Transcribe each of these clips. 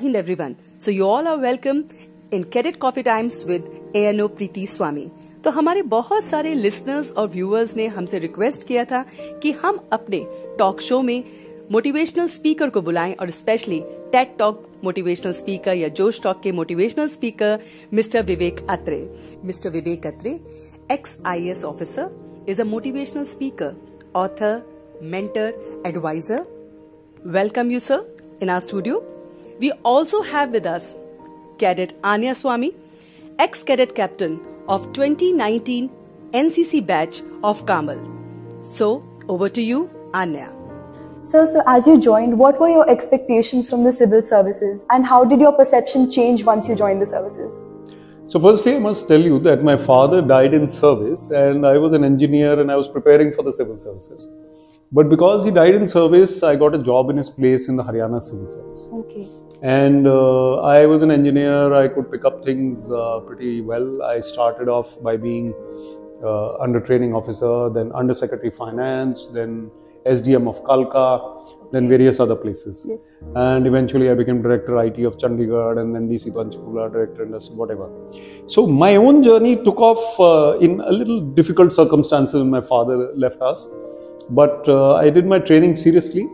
Hind everyone. So you all are welcome in Cadet Coffee Times with ANO Preeti Swami. तो हमारे बहुत सारे listeners और viewers ने हमसे रिक्वेस्ट किया था कि हम अपने टॉक शो में मोटिवेशनल स्पीकर को बुलाएं और specially Ted talk motivational speaker या जोश टॉक के motivational speaker mister Vivek Atre. Mister Vivek Atre, Ex IAS officer, is a motivational speaker, author, mentor, advisor. Welcome you, sir, in our studio. We also have with us Cadet Anya Swami, ex-cadet captain of 2019 NCC batch of Kamal. So, over to you, Anya. So as you joined, what were your expectations from the civil services and how did your perception change once you joined the services? So firstly, I must tell you that my father died in service and I was an engineer and I was preparing for the civil services. But because he died in service, I got a job in his place in the Haryana civil service. Okay. And I was an engineer, I could pick up things pretty well. I started off by being under training officer, then under secretary finance, then SDM of Kalka, then various other places. Yes. And eventually I became director IT of Chandigarh and then DC Panchkula, director industry, whatever. So my own journey took off in a little difficult circumstances when my father left us. But I did my training seriously.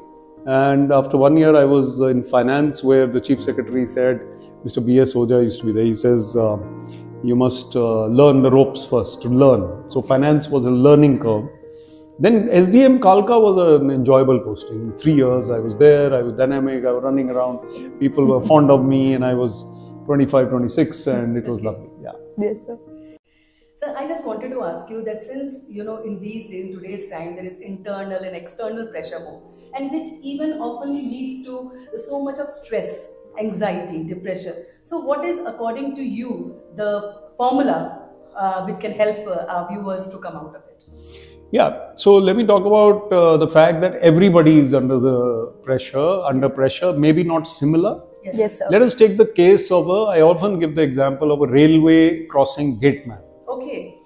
And after 1 year, I was in finance where the chief secretary said, Mr. B.S. Oja used to be there. He says, you must learn the ropes first to learn. So finance was a learning curve. Then SDM Kalka was an enjoyable posting. 3 years I was there, I was dynamic, I was running around. People were fond of me and I was 25, 26 and it was lovely. Yeah. Yes, sir. Sir, I just wanted to ask you that since, in these days, in today's time, there is internal and external pressure more, and which even often leads to so much of stress, anxiety, depression. So what is, according to you, the formula which can help our viewers to come out of it? Yeah, so let me talk about the fact that everybody is under the pressure, maybe not similar. Yes, yes, sir. Let us take the case of I often give the example of a railway crossing gate man. Okay.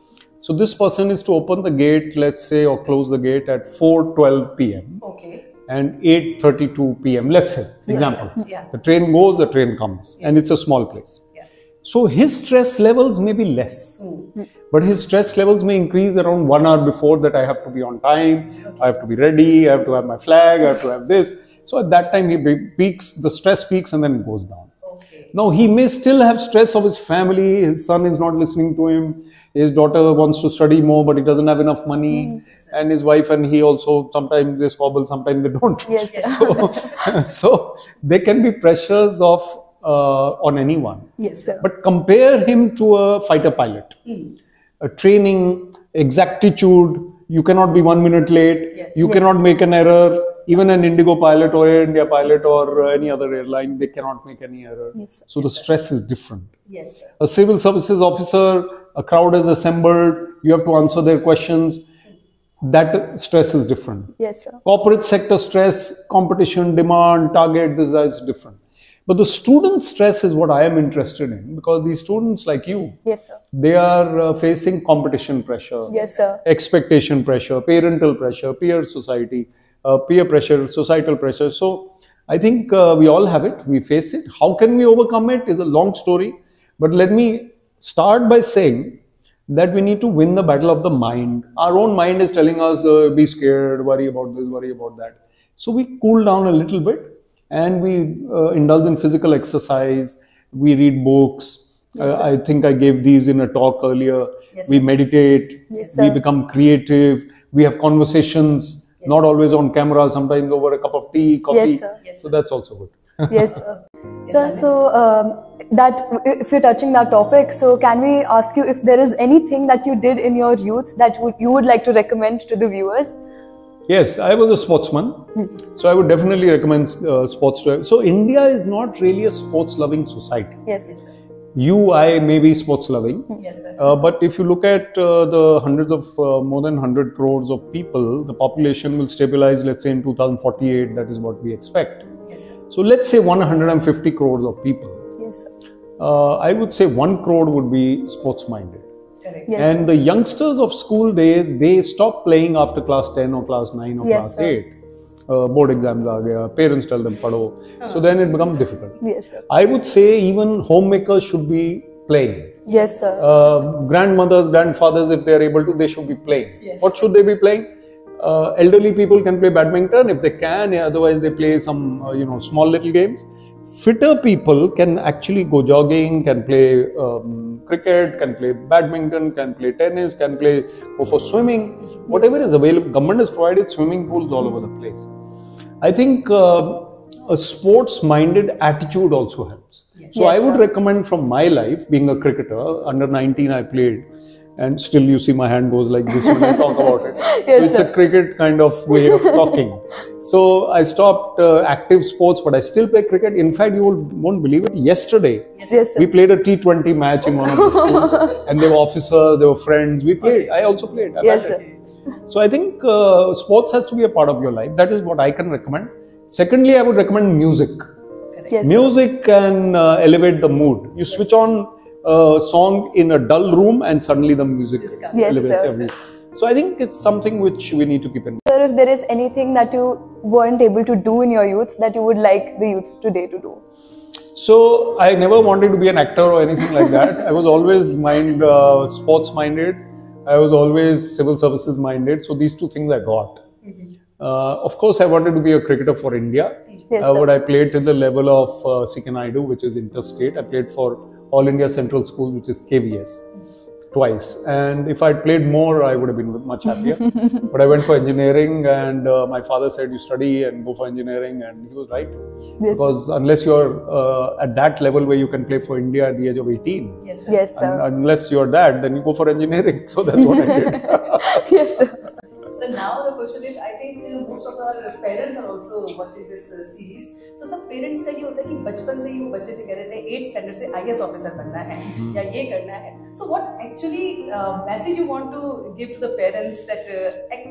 So this person is to open the gate, let's say, or close the gate at 4:12 p.m. Okay. and 8:32 p.m. Let's say, yes, example. Yeah. The train goes, the train comes, and it's a small place. Yeah. So his stress levels may be less, but his stress levels may increase around 1 hour before that. I have to be on time, I have to be ready, I have to have my flag, I have to have this. So at that time he peaks, the stress peaks and then it goes down. Okay. Now he may still have stress of his family, his son is not listening to him, his daughter wants to study more but he doesn't have enough money, and his wife and he also, sometimes they squabble, sometimes they don't. Yes. So there can be pressures of on anyone. Yes, sir. But compare him to a fighter pilot. A training, exactitude, you cannot be 1 minute late, you cannot make an error. Even an Indigo pilot or Air India pilot or any other airline, they cannot make any error. Yes, so the stress is different. Yes, sir. A civil services officer, a crowd is assembled, you have to answer their questions. That stress is different. Yes, sir. Corporate sector stress, competition, demand, target, this is different. But the student stress is what I am interested in, because these students like you, yes, sir, they are facing competition pressure, yes, sir, expectation pressure, parental pressure, peer society, peer pressure, societal pressure. So I think we all have it, we face it. How can we overcome it is a long story. But let me start by saying that we need to win the battle of the mind. Our own mind is telling us, be scared, worry about this, worry about that. So we cool down a little bit and we indulge in physical exercise, we read books. Yes, I think I gave these in a talk earlier. Yes, we meditate, yes, we become creative, we have conversations, yes, not always on camera, sometimes over a cup of tea, coffee. Yes, sir. Yes, so that's also good. Yes, sir. So that if you're touching that topic, so can we ask you if there is anything that you did in your youth that you would like to recommend to the viewers? Yes, I was a sportsman, so I would definitely recommend sports to. So India is not really a sports-loving society. Yes. You, I may be sports-loving, yes, sir. But if you look at the hundreds of more than 100 crores of people, the population will stabilize. Let's say in 2048, that is what we expect. Yes, sir. So let's say 150 crores of people. Yes, sir. I would say 1 crore would be sports-minded. Yes, and the youngsters of school days, they stop playing after class 10 or class 9 or yes, class sir. 8. board exams aa gaya, parents tell them padho, so then it becomes difficult. Yes, sir. I would say even homemakers should be playing. Yes, sir. Grandmothers, grandfathers, if they are able to, they should be playing. Yes. What should they be playing? Elderly people can play badminton if they can, otherwise they play some small little games. Fitter people can actually go jogging, can play cricket, can play badminton, can play tennis, can go for swimming. Whatever is available. Government has provided swimming pools all over the place. I think a sports-minded attitude also helps. Yes. So I would recommend from my life, being a cricketer, under 19 I played, and still you see my hand goes like this when I talk about it. Yes, so it's sir. a cricket kind of way of talking. So I stopped active sports, but I still play cricket. In fact, you won't believe it. Yesterday, Yes, sir. we played a T20 match in one of the schools, and they were officers, they were friends. We played. I also played. I Yes, batted. sir. So I think sports has to be a part of your life. That is what I can recommend. Secondly, I would recommend music. Yes, sir. Music can elevate the mood. You switch on a song in a dull room and suddenly the music Yes, elevates sir. everything. So I think it's something which we need to keep in mind. Sir, if there is anything that you weren't able to do in your youth that you would like the youth today to do? So I never wanted to be an actor or anything like that. I was always sports minded. I was always civil services minded. So these two things I got. Of course, I wanted to be a cricketer for India. Yes, sir. But I played till the level of Sikanaidu, which is interstate. I played for All India Central School, which is KVS, twice. And if I'd played more, I would have been much happier. But I went for engineering, and my father said, you study and go for engineering. And he was right. Yes, Because unless you're at that level where you can play for India at the age of 18, Yes, sir. Yes, sir. and unless you're that, then you go for engineering. So that's what I did. Yes, sir. So now the question is, I think most of our parents are also watching this series. So सब parents का ये होता है कि बचपन से ही वो बच्चे से कह रहे थे 8th स्टैंडर्ड से IAS ऑफिसर बनना है या ये करना है. So what actually message you want to give to the parents that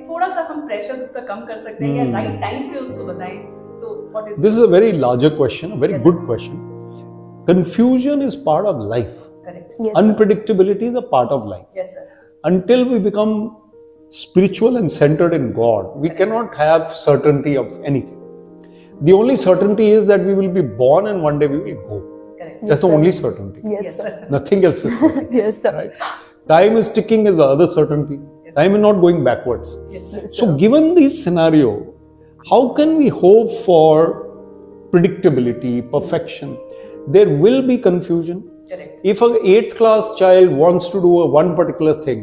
थोड़ा सा हम प्रेशर उसका कम कर सकते हैं या राइट टाइम पे उसको बताएं. तो what is This is a very larger question, a very Yes, good question. Confusion is part of life. correct? Yes, sir. Unpredictability is a part of life. Yes, sir. Until we become spiritual and centered in God, we cannot have certainty of anything. The only certainty is that we will be born and one day we will go. Correct. That's the sir. only certainty. Yes, Yes, sir. sir. Nothing else is certain. Yes, sir. Right? Time is ticking is the other certainty. Time is not going backwards. Yes, sir. So given this scenario, how can we hope for predictability, perfection? There will be confusion. Correct. If an 8th class child wants to do one particular thing,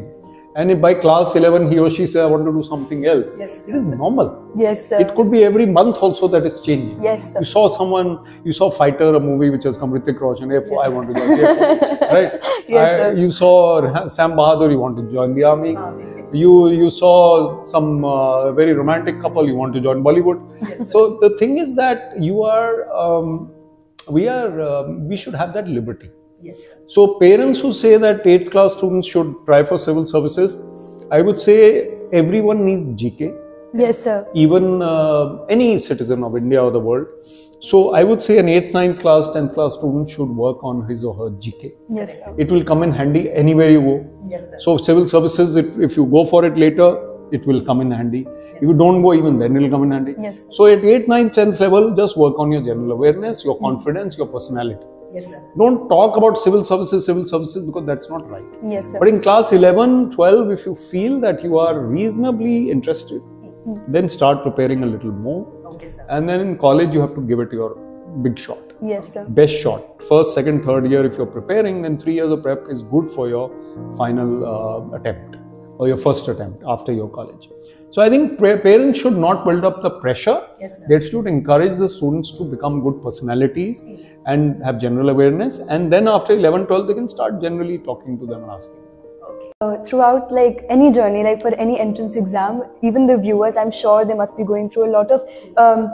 and if by class 11 he or she says, I want to do something else, Yes. it is normal. Yes, sir. It could be every month also that it's changing. Yes, sir. You saw Fighter, a movie which has come with Hrithik Roshan, F4, I want to join F4, right? Yes, sir. You saw Sam Bahadur, you want to join the army. Army. You saw some very romantic couple, you want to join Bollywood. Yes, So the thing is that we should have that liberty. Yes, sir. So parents who say that 8th class students should try for civil services, I would say everyone needs GK, Yes, sir. even any citizen of India or the world. So I would say an 8th, 9th class, 10th class student should work on his or her GK. Yes, sir. It will come in handy anywhere you go. Yes, sir. So civil services, if you go for it later, it will come in handy. If you don't go, even then it will come in handy. Yes. So at 8th, 9th, 10th level, just work on your general awareness, your confidence, your personality. Yes, sir. Don't talk about civil services because that's not right. Yes, sir. But in class 11, 12, if you feel that you are reasonably interested, then start preparing a little more. Okay, sir. And then in college, you have to give it your big shot, Yes, sir. best shot. First, second, third year, if you're preparing, then 3 years of prep is good for your final attempt or your first attempt after your college. So I think parents should not build up the pressure. Yes, sir. They should encourage the students to become good personalities and have general awareness. And then after 11, 12, they can start generally talking to them and asking. Throughout like any journey, like for any entrance exam, even the viewers, I'm sure they must be going through a lot of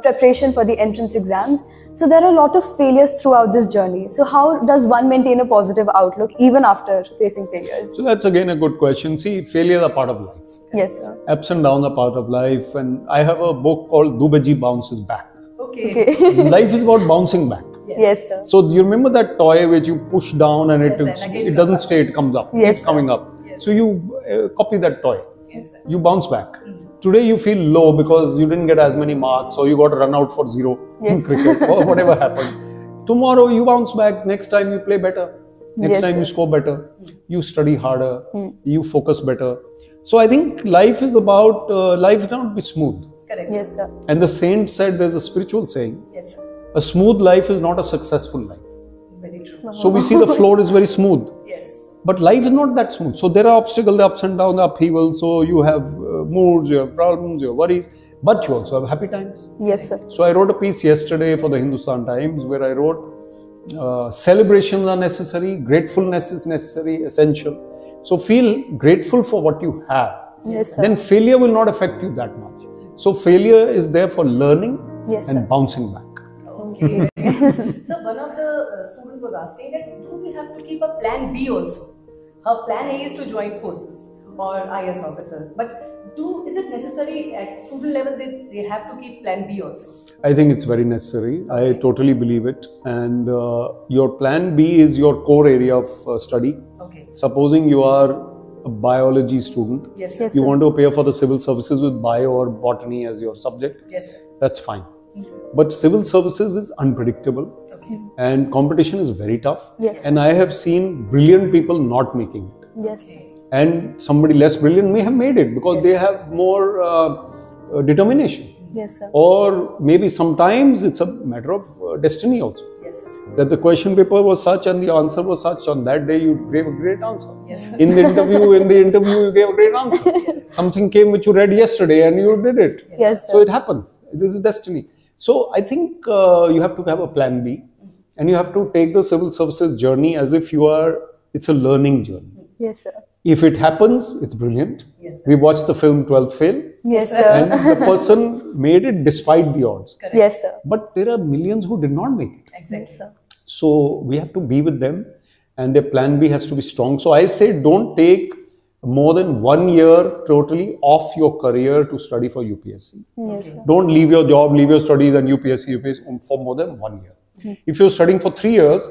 preparation for the entrance exams. So there are a lot of failures throughout this journey. So how does one maintain a positive outlook even after facing failures? So that's again a good question. See, failures are part of life. Yes, sir. Ups and downs are part of life. And I have a book called Dubaji Bounces Back. Okay. Life is about bouncing back. Yes, sir. So you remember that toy which you push down and Yes, and again it doesn't stay, it comes up. Yes, Keeps coming up. Yes. So you copy that toy. Yes, sir. You bounce back. Today you feel low because you didn't get as many marks, or you got run out for 0 in cricket, or whatever happened. Tomorrow you bounce back. Next time you play better. Next time you score better. You study harder. You focus better. So I think life is about, life cannot be smooth. Correct. Yes, sir. And the saint said, there's a spiritual saying, Yes, sir. a smooth life is not a successful life. Very true. So we see the floor is very smooth. Yes. But life is not that smooth. So there are obstacles, the ups and downs, the upheavals. So you have moods, you have problems, you have worries, but you also have happy times. Yes, sir. So I wrote a piece yesterday for the Hindustan Times where I wrote, celebrations are necessary, gratefulness is necessary, essential. So feel grateful for what you have. Yes, sir. Then failure will not affect you that much. So failure is there for learning Yes, and sir. bouncing back. Okay. So one of the students was asking that do we have to keep a plan B also? Her plan A is to join forces or IAS officer, but is it necessary at student level that they have to keep plan B also? I think it's very necessary. I totally believe it. And your plan B is your core area of study. Okay. Supposing you are a biology student, Yes, sir. Yes, you sir. want to appear for the civil services with bio or botany as your subject, Yes, sir. that's fine. But civil services is unpredictable Okay. and competition is very tough. Yes. And I have seen brilliant people not making it. Yes. And somebody less brilliant may have made it because they have more determination. Yes, sir. Or maybe sometimes it's a matter of destiny also. Yes, sir. That the question paper was such and the answer was such. On that day you gave a great answer. Yes, sir. In the interview you gave a great answer. Something came which you read yesterday and you did it. Yes, So sir. it happens. This is destiny. So I think you have to have a plan B, and you have to take the civil services journey as if it's a learning journey. Yes, sir. If it happens, it's brilliant. Yes, sir. We watched the film 12th Fail, Yes, and sir. the person made it despite the odds. Correct. Yes, sir. But there are millions who did not make it. Exactly. Yes, sir. So we have to be with them, and their plan B has to be strong. So I say don't take more than 1 year totally off your career to study for UPSC. Yes, sir. Don't leave your job, leave your studies and UPSC for more than 1 year. If you're studying for 3 years,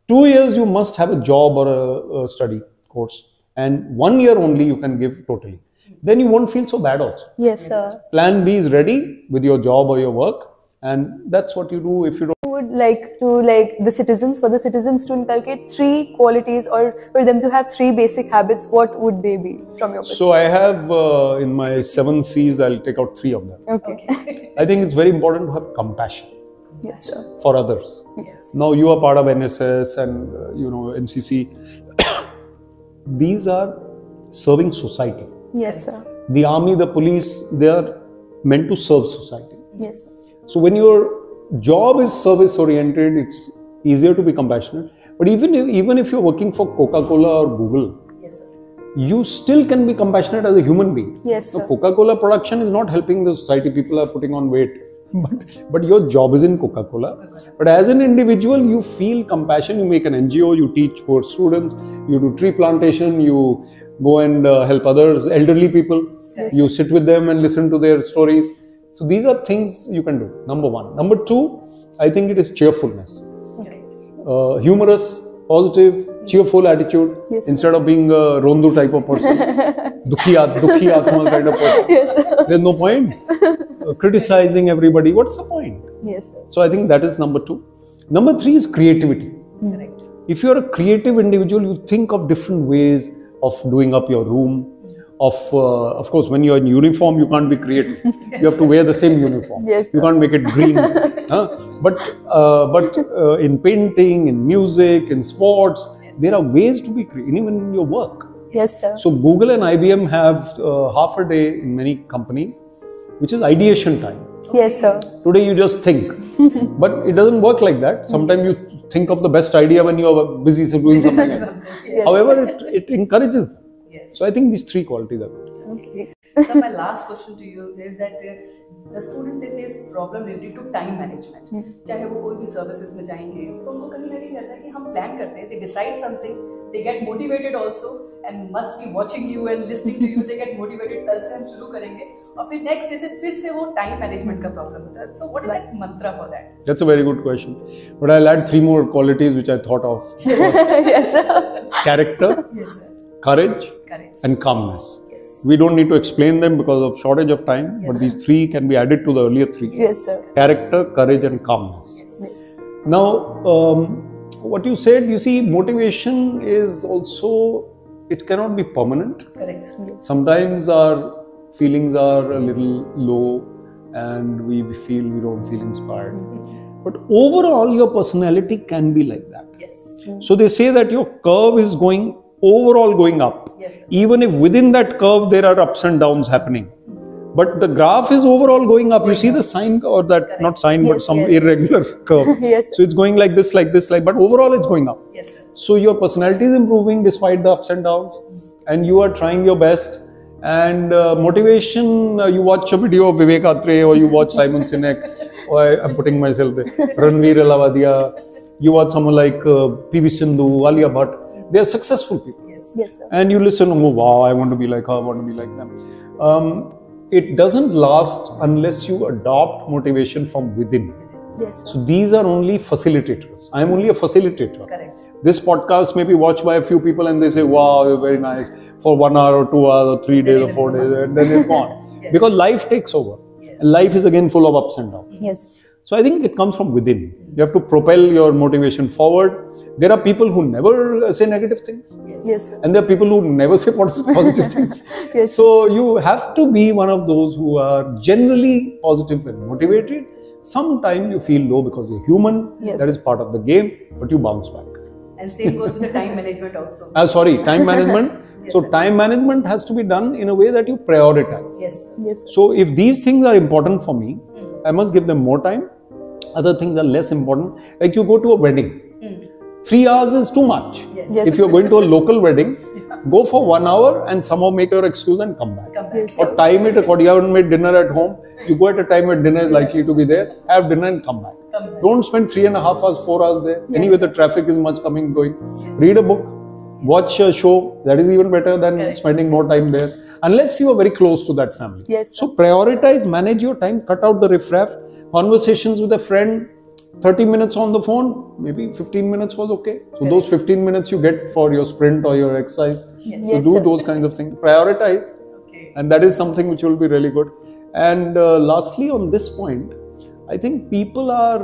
2 years you must have a job or a study course, and 1 year only you can give totally. Then you won't feel so bad also. Yes, sir. Plan B is ready with your job or your work, and that's what you do. If you don't, Would like to the citizens, for the citizens to inculcate 3 qualities, or for them to have 3 basic habits, what would they be from your perspective? so I have in my 7 C's, I'll take out 3 of them. Okay. I think it's very important to have compassion Yes, sir. for others. Yes. Now you are part of NSS and NCC. These are serving society. Yes, sir. The army, the police, they are meant to serve society. Yes, sir. So when your job is service oriented, it's easier to be compassionate. But even if you're working for Coca-Cola or Google, Yes, sir. you still can be compassionate as a human being. Yes, So sir. Coca-Cola production is not helping the society. People are putting on weight. But your job is in Coca-Cola. But as an individual, you feel compassion. You make an NGO, you teach poor students, you do tree plantation, you go and help others, elderly people. Yes. You sit with them and listen to their stories. So these are things you can do, number 1. Number 2, I think it is cheerfulness. Correct. Humorous, positive, cheerful attitude, Yes, sir. instead of being a rondu type of person, dukhi atma kind of person. Yes, sir. There's no point criticizing everybody. What's the point? Yes, sir. So I think that is number 2. Number 3 is creativity. Correct. If you're a creative individual, you think of different ways of doing up your room. Of course, when you're in uniform, you can't be creative. You have to wear the same uniform. Yes, You sir. can't make it green. But in painting, in music, in sports, there are ways to be creative, even in your work. Yes, sir. So Google and IBM have half a day in many companies, which is ideation time. Yes, sir. Today you just think, but it doesn't work like that. Sometimes you think of the best idea when you are busy doing something else. Yes. However, it encourages them. Yes. So I think these 3 qualities are good. Okay. So my last question to you is that the student they face problem related to time management. चाहे वो कोई भी services में जाएंगे, तो उनको कहीं ना कहीं रहता है कि हम plan करते हैं, they decide something, they get motivated also, and must be watching you and listening to you, they get motivated. कल से हम शुरू करेंगे, और फिर next day से फिर से वो time management का problem होता है. So what is that mantra for that? That's a very good question. But I'll add 3 more qualities which I thought of. Yes, sir. Character, Yes, sir. courage, Correct. and calmness. Yes. We don't need to explain them because of shortage of time, but these 3 can be added to the earlier 3. Yes, sir. Character, courage and calmness. Yes. Now, what you said, you see, motivation is also, it cannot be permanent. Correct. Sometimes our feelings are a little low and we feel we don't feel inspired. But overall, your personality can be like that. Yes. So they say that your curve is overall going up. Yes. Even if within that curve there are ups and downs happening. But the graph is overall going up. You see the sine, or that, not sine, but some irregular curve. Yes. So it's going like this, but overall it's going up. Yes, sir. So your personality is improving despite the ups and downs, and you are trying your best. And motivation, you watch a video of Vivek Atray, or you watch Simon Sinek, or I'm putting myself there, Ranveer Alavadia, you watch someone like PV Sindhu, Alia Bhatt. They are successful people. Yes, sir. And you listen, oh wow, I want to be like her, I want to be like them. It doesn't last unless you adopt motivation from within. Yes, sir. So these are only facilitators. I am only a facilitator. Correct. This podcast may be watched by a few people and they say, wow, you're very nice, for 1 hour or 2 hours or 3 days or 4 days, and then it's gone. Yes. Because life takes over. Yes. And life is again full of ups and downs. Yes. So I think it comes from within. You have to propel your motivation forward. There are people who never say negative things. Yes, sir. And there are people who never say positive things. Yes. So you have to be one of those who are generally positive and motivated. Sometimes you feel low because you're human. Yes. That is part of the game, but you bounce back. And same goes with the time management also. Time management. Yes, So sir. time management has to be done in a way that you prioritize. Yes, sir. Yes, sir. So if these things are important for me, I must give them more time. Other things are less important. Like you go to a wedding. 3 hours is too much. Yes. If you're going to a local wedding, go for 1 hour and somehow make your excuse and come back. Come back. Yes, Or time it according. You haven't made dinner at home. You go at a time when dinner is likely to be there. Have dinner and come back. Come back. Don't spend 3.5 hours, 4 hours there. Yes. Anyway, the traffic is much coming going. Read a book. Watch a show. That is even better than Correct. spending more time there. Unless you are very close to that family. Yes, So prioritize, manage your time, cut out the riffraff. Conversations with a friend, 30 minutes on the phone, maybe 15 minutes was okay. So those 15 minutes you get for your sprint or your exercise. So Yes, do sir. those kinds of things. Prioritize. Okay. And that is something which will be really good. And lastly, on this point, I think people are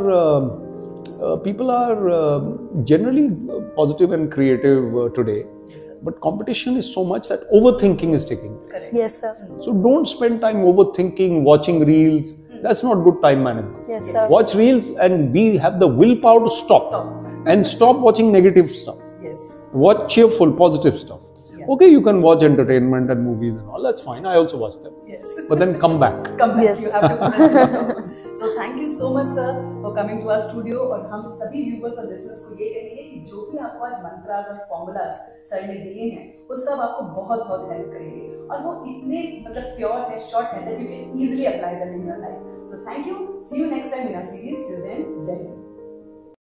generally positive and creative today. Yes, sir. But competition is so much that overthinking is taking place. Correct. Yes, sir. So don't spend time overthinking, watching reels. That's not good time management. Yes, sir. Watch reels and have the willpower to stop. And stop watching negative stuff. Yes. Watch cheerful, positive stuff. Yeah. Okay, you can watch entertainment and movies and all. That's fine. I also watch them. Yes. But then come back. Come back. Yes. You have to come back. So thank you so much, sir, for coming to our studio. और हम सभी viewers और listeners को ये कहेंगे कि जो भी आपको आज mantras और formulas सर ने दिए हैं, वो सब आपको बहुत बहुत help करेंगे. और वो इतने मतलब pure है, short है that you can easily apply them in your life. So thank you. See you next time in our series. Till then, jai hind.